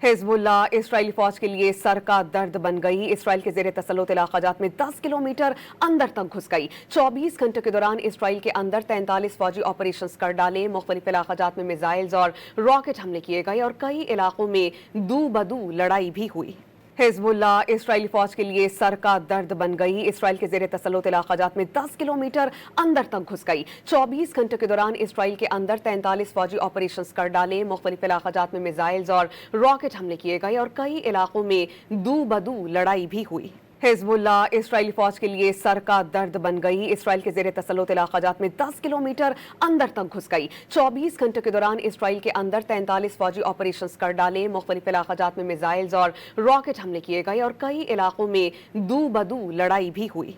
Hezbollah Israeli फौज के लिए सर का दर्द बन गई। इसराइल के जेर तसल्लुत इलाका जात में 10 किलोमीटर अंदर तक घुस गई। 24 घंटे के दौरान इसराइल के अंदर 43 फौजी ऑपरेशन कर डाले। मुख्तलिफ इलाका जात में मिसाइल्स और रॉकेट हमले किए गए और कई इलाकों में दू बदू लड़ाई भी हुई। हिजबुल्लाह इसराइली फौज के लिए सर का दर्द बन गई। इसराइल के जेर तसल्लुत इलाका जात में 10 किलोमीटर अंदर तक घुस गई। 24 घंटे के दौरान इसराइल के अंदर 43 फौजी ऑपरेशन कर डाले। मुख्तलिफ इलाका जात में मिसाइल्स और रॉकेट हमले किए गए और कई इलाकों में दू बदू लड़ाई भी हुई। हिजबुल्लाह इसराइली फौज के लिए सर का दर्द बन गई। इसराइल के जेर तसल्लुत इलाका जात में 10 किलोमीटर अंदर तक घुस गई। 24 घंटे के दौरान इसराइल के अंदर 43 फौजी ऑपरेशन कर डाले। मुख्तलिफ इलाका जात में मिसाइल्स और रॉकेट हमले किए गए और कई इलाकों में दू बदू लड़ाई भी हुई।